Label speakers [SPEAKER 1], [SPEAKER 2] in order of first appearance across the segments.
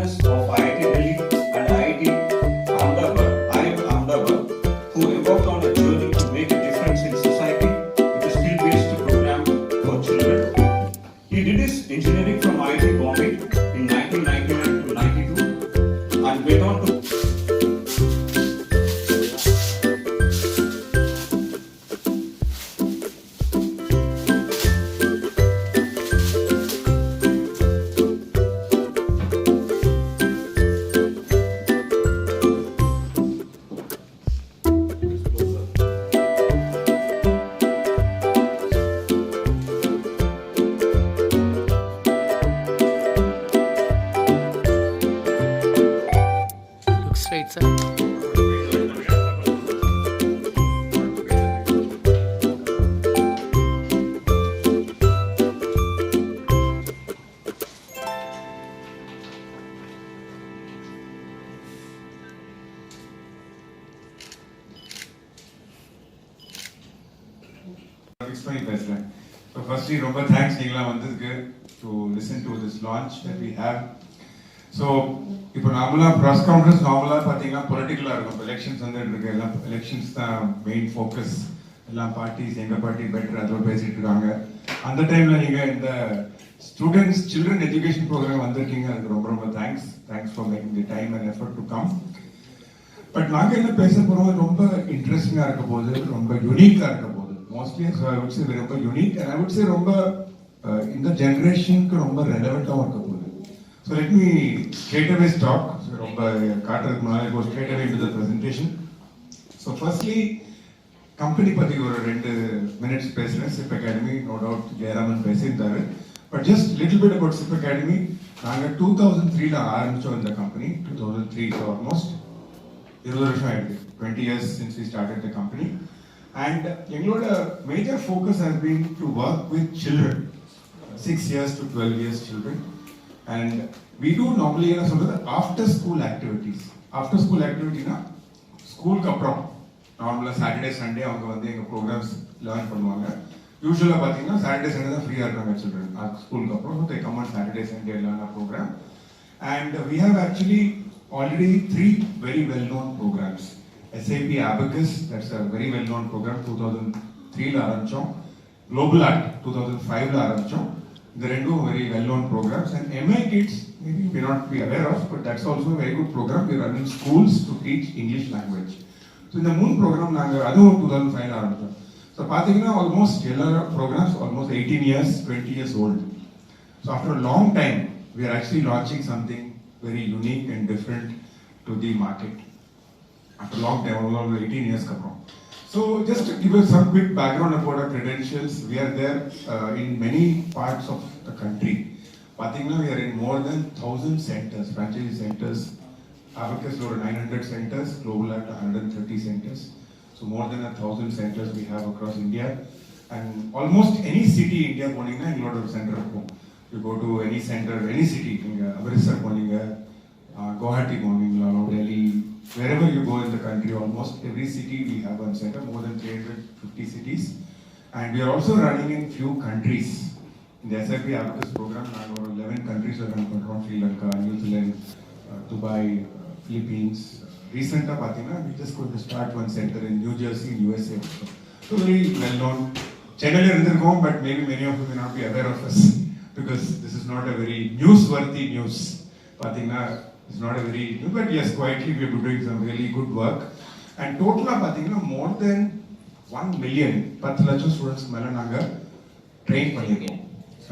[SPEAKER 1] students of IIT Delhi and IIT Ahmedabad, who embarked on a journey to make a difference in society with a skill-based program for children. He did his engineering from IIT Bombay in 1999 to 92 and went on to
[SPEAKER 2] right, sir.
[SPEAKER 3] Explain better. So firstly, Romba, thanks Ningla Vandhukku to listen to this launch that we have. So, இப்போ நார்மலா press conference நார்மலா பார்த்தீங்கன்னா பொலிட்டிக்கலாக இருக்கும். Elections வந்து இருக்கு, எல்லாம் elections தான் மெயின் ஃபோக்கஸ். எல்லாம் பார்ட்டிஸ் எங்கள் பார்ட்டி பெட்டர் அதில் பேசிட்டு இருக்காங்க. அந்த டைம்ல நீங்க இந்த ஸ்டூடெண்ட்ஸ் சில்ட்ரன் எஜுகேஷன் ப்ரோக்ராம் வந்திருக்கீங்க. அதுக்கு ரொம்ப ரொம்ப thanks for making the time and effort to come. But நாங்கள் என்ன பேச போகிறோம் ரொம்ப இன்ட்ரெஸ்டிங்காக இருக்க போகுது, ரொம்ப யூனிக்காக இருக்க போகுது. மோஸ்ட்லி ஐ வுட் சே ரொம்ப unique and I would say ரொம்ப இந்த ஜென்ரேஷனுக்கு ரொம்ப ரெலவெண்ட்டாகவும் இருக்க போகுது. So let me straight away start. ரொம்ப காட்டுறதுக்கு முன்னாடி go straight away into the presentation. So firstly, company பத்தி ஒரு 2 minutes பேசுறேன். SIP Academy, no doubt Jayaraman பேசியிருந்தாரு. But just little bit about SIP Academy. நாங்கள் 2003ல ஆரம்பிச்சோம் இந்த கம்பெனி. 2003, so almost 20 வருஷம் ஆயிடுது. 20 years since we started the company. And எங்களோட major focus has been to work with children. 6 years to 12 years children. And we do normally என்ன சொல்றது after school activities. After school activity na ஸ்கூலுக்கு அப்புறம் நார்மலா Saturday Sunday அவங்க வந்து எங்க programs learn பண்ணுவாங்க. யூசுவலா பாத்தீங்கன்னா சாட்டர்டே சண்டே தான் ஃப்ரீயா இருக்காங்க சில்ட்ரன் ஸ்கூலுக்கு அப்புறம். So they come on Saturday Sunday learn our program. And we have actually already 3 very well known programs. SAP Abacus, that's a very well known program, 2003 ல ஆரம்பிச்சோம். Global Art 2005 ல ஆரம்பிச்சோம். The two very well-known programs, and MI Kids maybe you may not be aware of, but that's also a very good program. We run in schools to teach English language. So in the Moon program, naanga adu 2005 la arambachom. So pathina almost all programs almost 18 years, 20 years old. So after a long time, we are actually launching something very unique and different to the market. After a long time, almost 18 years kaprom. So just to give us some quick background about our credentials, we are there in many parts of the country. Pathina, we are in more than 1,000 centers, franchise centers. Abacus over 900 centers, Global at 130 centers. So more than 1,000 centers we have across India. And almost any city in India, Poninga, in lot of center. You go to any center, any city, Amritsar, Poninga, Guwahati, Poninga, Delhi. Wherever you go in the country, almost every city we have one center, more than 350 cities. And we are also running in few countries. In the SIP Abacus program, over 11 countries are running from Sri Lanka, New Zealand, Dubai, Philippines. Recently, we just going to start one center in New Jersey, USA. So very well known. Chennai is home, but maybe many of you may not be aware of us because this is not a very newsworthy news. It's not a very new, but yes, quietly we have been doing some really good work. And total more than 1 million 10 lakh students மேல train பண்ணிருக்கோம்.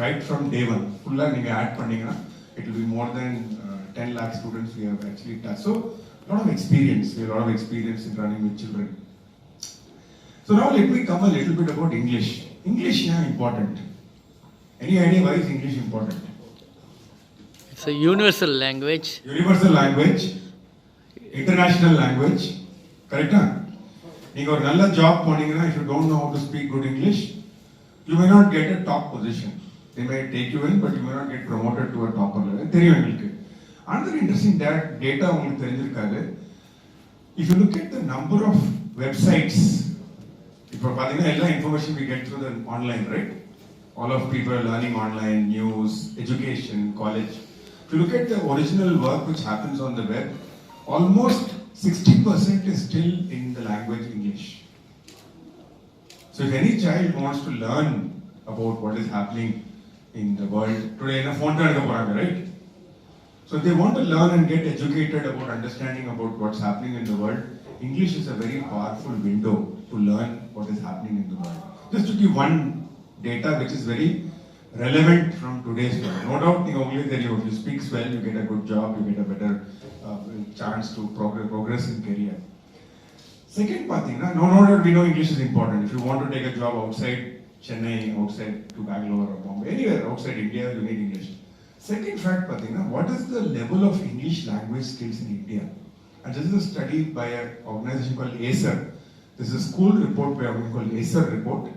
[SPEAKER 3] Right from day one. Fulla நீங்க add பண்ணீங்கன்னா it will be more than 10 lakh students we have actually touched. So a lot of experience. We have a lot of experience in running with children. So now let me come a little bit about English. English is important. Any idea why is English important?
[SPEAKER 2] It's a universal language.
[SPEAKER 3] Universal language, international language, correct? நீங்க ஒரு நல்ல job போனீங்கன்னா if you don't know how to speak good English, you may not get a top position. They may take you in, but you may not get promoted to a topper level. தெரியும் உங்களுக்கு. Another interesting data உங்களுக்கு தெரிஞ்சிருக்காது. If you look at the number of websites, இப்போ பாத்தீங்கன்னா எல்லா information we get through the online, right? All of people are learning online, news, education, college. If you look at the original work which happens on the web, almost 60% is still in the language English. So if any child wants to learn about what is happening in the world today, in a phone, right? So if they want to learn and get educated about understanding about what's happening in the world, English is a very powerful window to learn what is happening in the world. Just to give one data which is very relevant from today's world. No doubt, only that if you speak well, you get a good job, you get a better chance to progress in career. Second part, no doubt we know English is important. If you want to take a job outside Chennai, outside to Bangalore or Bombay, anywhere outside India, you need English. Second fact, what is the level of English language skills in India? And this is a study by an organization called ACER. This is a school report by an organization called ACER report.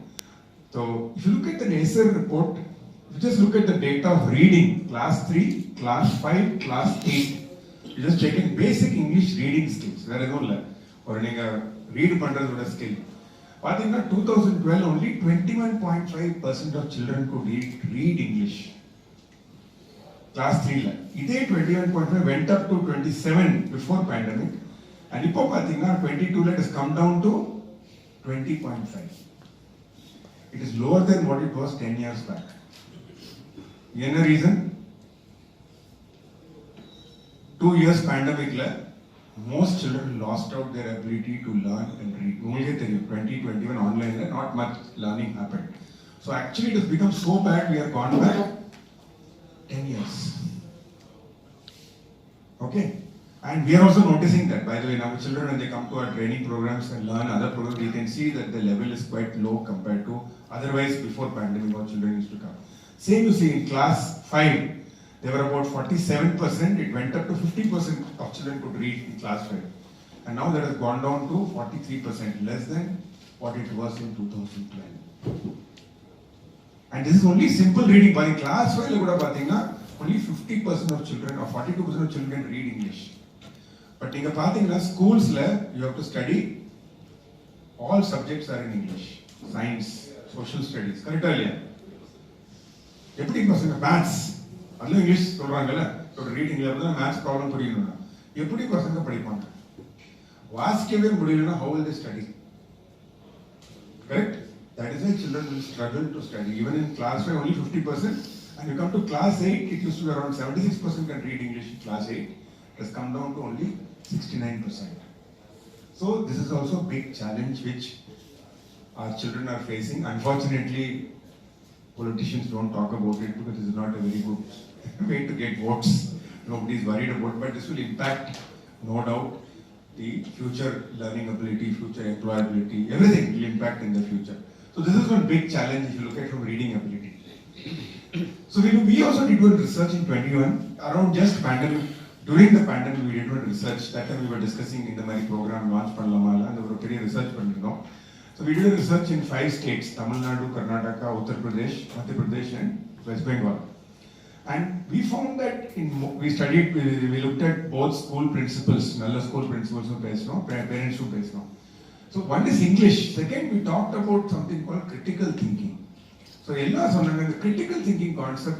[SPEAKER 3] So if you look at the ACER report, if you just look at the data of reading, class 3, class 5, class 8, you just check in basic English reading skills. There is no level. Or read pandras with a skill. But in 2012, only 21.5% of children could read English. Class 3 level. Ide 21.5 went up to 27 before pandemic. And now 22 let has come down to 20.5. It is lower than what it was 10 years back. Any reason? 2 years pandemic, most children lost out their ability to learn and read. Only 2021 online, not much learning happened. So actually it has become so bad, we are gone back 10 years. Okay? And we are also noticing that, by the way, now children when they come to our training programs and learn other programs, we can see that the level is quite low compared to otherwise before pandemic or children used to come. Same you see in class 5, there were about 47%, it went up to 50% of children could read in class 5. And now that has gone down to 43%, less than what it was in 2012. And this is only simple reading. By class 5, only 50% of children or 42% of children can read English. But in schools, you have to study, all subjects are in English. Science, social studies, correct earlier. Maths, English, reading, maths problem, how will they study? Correct? That is why children will struggle to study. Even in class 5, only 50%. And you come to class 8, it used to be around 76% can read English in class 8. It has come down to only 69%. So this is also a big challenge which our children are facing. Unfortunately, politicians don't talk about it because this is not a very good way to get votes. Nobody is worried about it, but this will impact, no doubt, the future learning ability, future employability, everything will impact in the future. So this is one big challenge if you look at from reading ability. So we also did one research in 21 around just pandemic. During the pandemic, we did one research. That time we were discussing in the Mari program launch Panlamala and there was a research. So we did a research in 5 states: Tamil Nadu, Karnataka, Uttar Pradesh, Madhya Pradesh, and West Bengal. And we found that we looked at both school principals, Nalla school principals who pays no, parents who pays no. So one is English. Second, we talked about something called critical thinking. So the critical thinking concept,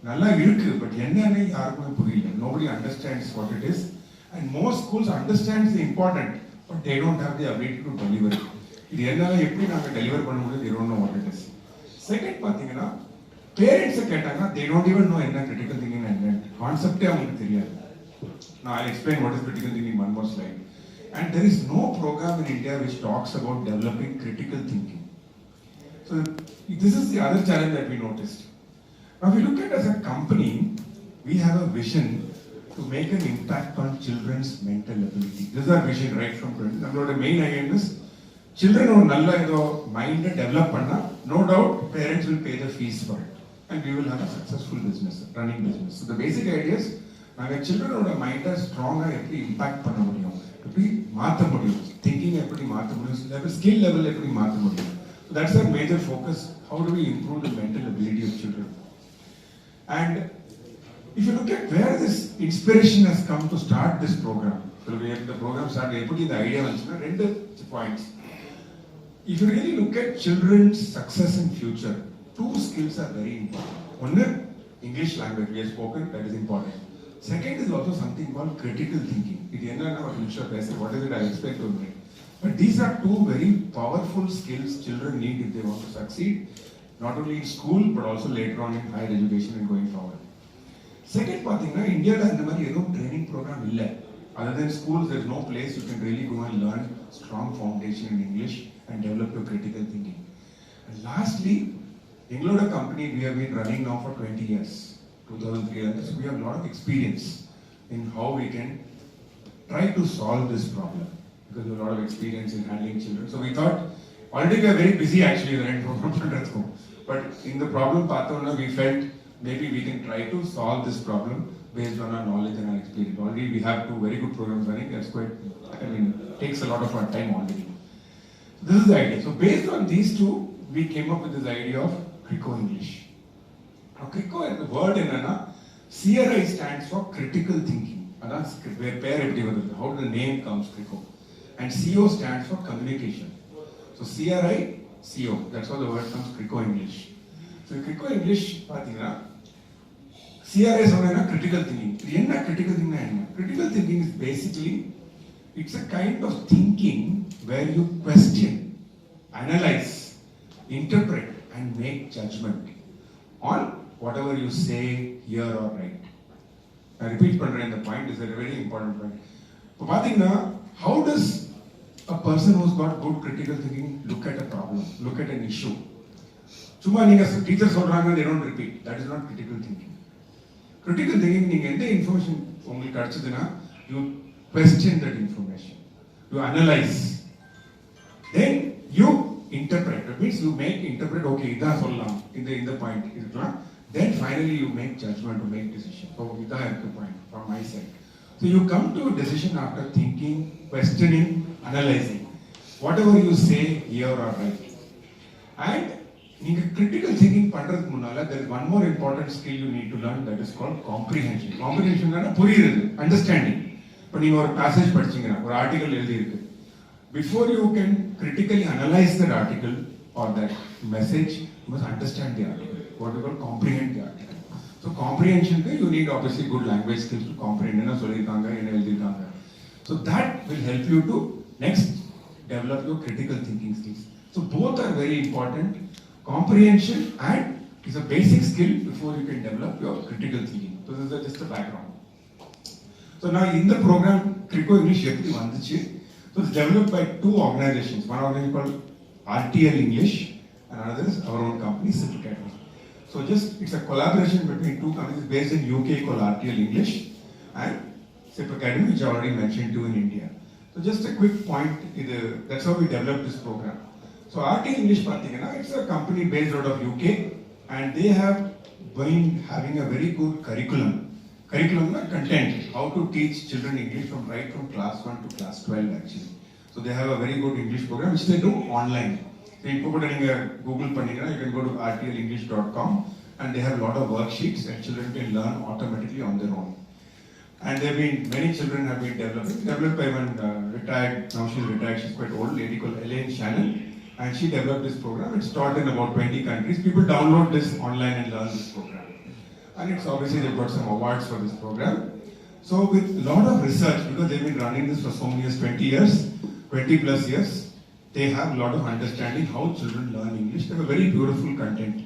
[SPEAKER 3] nalla irukku, but nobody understands what it is. And most schools understand the important, but they don't have the ability to deliver it. They don't know what it is. Second, parents they don't even know what critical thinking and concept. Now I'll explain what is critical thinking in one more slide. And there is no program in India which talks about developing critical thinking. So this is the other challenge that we noticed. Now if you look at as a company, we have a vision to make an impact on children's mental ability. This is our vision right from 20. The main idea is children who nalla mind develop no doubt parents will pay the fees for it. And we will have a successful business, running business. So the basic idea is children who mind are strong impact thinking level, skill level. So that's our major focus. How do we improve the mental ability of children? And if you look at where this inspiration has come to start this program, so the program started, the idea was 2 points. If you really look at children's success in future, 2 skills are very important. One, English language we have spoken, that is important. Second is also something called critical thinking. What is it I expect to bring? But these are two very powerful skills children need if they want to succeed, not only in school but also later on in higher education and going forward. Second part, India has no training program. Other than schools, there is no place you can really go and learn strong foundation in English and develop your critical thinking. And lastly, Ingloda company we have been running now for 20 years, 2003, so we have a lot of experience in how we can try to solve this problem because we have a lot of experience in handling children. So we thought, already we are very busy actually running programs, but in the problem path, we felt maybe we can try to solve this problem based on our knowledge and our experience. Already we have two very good programs running. That's quite, takes a lot of our time already. So this is the idea. So based on these two, we came up with this idea of CriCo English. Now CriCo, the word in CRI stands for critical thinking. How the name comes CriCo. And CO stands for communication. So CRI, CO. That's how the word comes CriCo English. So CriCo English, CRI is critical thinking. Critical thinking? Critical thinking is basically, it's a kind of thinking where you question, analyze, interpret and make judgment on whatever you say, hear or write. I repeat the point, is a very important point. How does a person who's got good critical thinking look at a problem, look at an issue? Teachers they don't repeat. That is not critical thinking. Critical thinking, information you question that information, you analyze, then you interpret. That means you interpret, okay, in the point, then finally you make judgment to make decision. So that's the point from my side. So you come to a decision after thinking, questioning, analyzing. Whatever you say, hear or write. And critical thinking, there is one more important skill you need to learn, that is called comprehension. Comprehension is understanding. But you have a passage, or article, before you can critically analyze that article or that message, you must understand the article. What we call comprehend the article. So comprehension, you need obviously good language skills to comprehend. So that will help you to next develop your critical thinking skills. So both are very important. Comprehension and is a basic skill before you can develop your critical thinking. So this is just a background. So now in the program, CriCo English, so it's developed by two organizations. One organization called RTL English and another is our own company, Simple Academy. So it's a collaboration between two companies based in UK called RTL English and Simple Academy, which I already mentioned to in India. So just a quick point, that's how we developed this program. So RTL English, it's a company based out of UK and they have been having a very good curriculum. Content, how to teach children English right from class 1 to class 12 actually. So they have a very good English program which they do online. So if you put in Google, you can go to rtlenglish.com and they have a lot of worksheets and children can learn automatically on their own. And many children have been developed by one retired, now she's retired, she's quite old, lady called Elaine Shannon. And she developed this program. It's taught in about 20 countries. People download this online and learn this program. And it's obviously they've got some awards for this program. So with a lot of research, because they've been running this for so many years, 20 plus years, they have a lot of understanding how children learn English. They have a very beautiful content.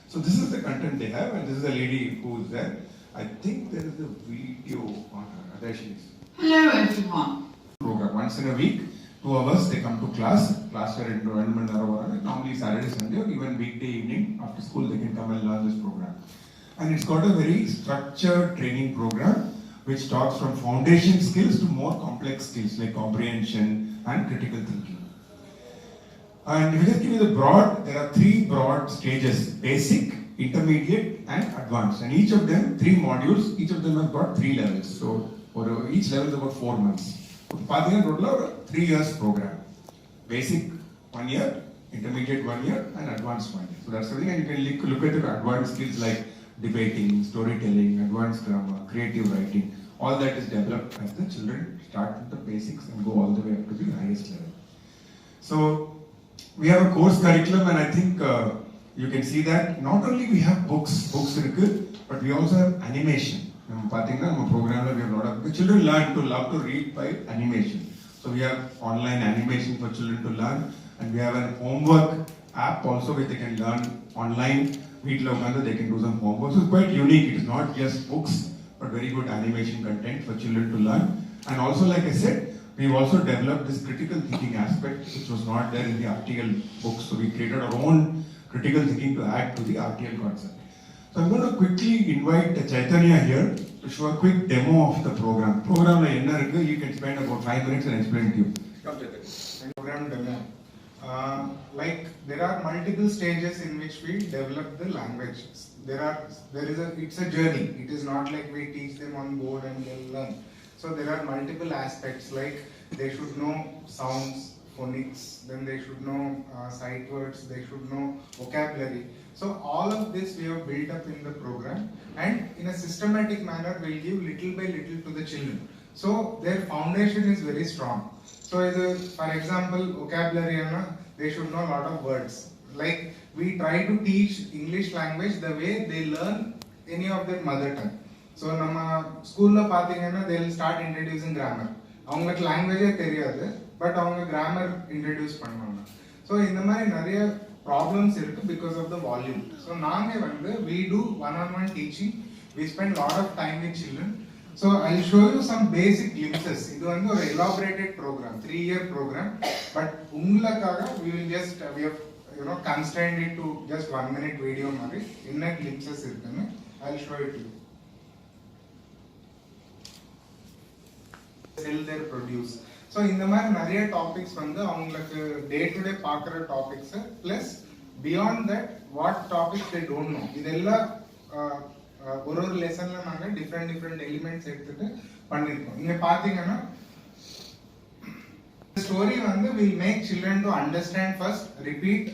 [SPEAKER 3] So this is the content they have, and this is a lady who is there. I think there is a video on her. There she is.
[SPEAKER 4] Hello everyone.
[SPEAKER 3] Program once in a week. 2 hours they come to class normally Saturday, Sunday or even weekday evening after school they can come and learn this program. And it's got a very structured training program which talks from foundation skills to more complex skills like comprehension and critical thinking. And if you just give you there are 3 broad stages: basic, intermediate and advanced. And each of them, 3 modules, each of them have got 3 levels. So for each level is about 4 months. Total 3 years program. Basic 1 year, intermediate 1 year, and advanced 1 year. So that's everything. And you can look at the advanced skills like debating, storytelling, advanced grammar, creative writing. All that is developed as the children start with the basics and go all the way up to the highest level. So we have a course curriculum, and I think you can see that not only we have books irukku, but we also have animation. Pathina நம்ம programல we have a lot of the children love to read by animation. So we have online animation for children to learn, and we have a homework app also where they can learn online. Weekly they can do some homework. So it's quite unique. It is not just books, but very good animation content for children to learn. And also, like I said, we've also developed this critical thinking aspect, which was not there in the RTL books. So we created our own critical thinking to add to the RTL concept. So I'm going to quickly invite Chaitanya here to show a quick demo of the program. Program you can spend about 5 minutes and explain to you.
[SPEAKER 5] Come Chaitanya. Program demo. Like there are multiple stages in which we develop the language. It's a journey. It is not like we teach them on board and they'll learn. So there are multiple aspects, like they should know sounds, phonics, then they should know sight words, they should know vocabulary. So all of this we have built up in the program, and in a systematic manner we'll give little by little to the children. So their foundation is very strong. So for example, vocabulary, they should know a lot of words. Like we try to teach English language the way they learn any of their mother tongue. So நம்ம ஸ்கூல்ல பாத்தீங்கன்னா they will start introducing grammar. அவங்களுக்கு லாங்குவேஜே தெரியாது, but அவங்க grammar introduce பண்ணுவாங்க. So இந்த மாதிரி நிறைய ப்ராப்ளம்ஸ் இருக்கு because of the volume. So நாங்கள் we do one-on-one teaching. We spend lot of time with children. So I'll show you some basic glimpses. இது ஒரு elaborated program, 3-year program. But உங்களுக்காக we have constrained it to just 1 minute video மாதிரி என்ன glimpses இருக்குன்னு I'll show it to you. Sell their produce. So இந்த மாதிரி நிறைய topics அவங்களுக்கு டே டு டே பார்க்குற topics plus beyond that what topics they don't know. இதெல்லாம் ஒரு லெசன்ல நாங்கள் டிஃப்ரெண்ட் எலிமெண்ட்ஸ் எடுத்துட்டு பண்ணியிருக்கோம். இங்க பாத்தீங்கன்னா story will make children to understand first, repeat.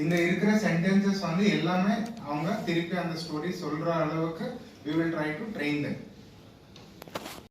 [SPEAKER 5] இந்த இருக்கிற சென்டென்சஸ் எல்லாமே அவங்க திருப்பி அந்த ஸ்டோரி சொல்ற அளவுக்கு we will try to train them.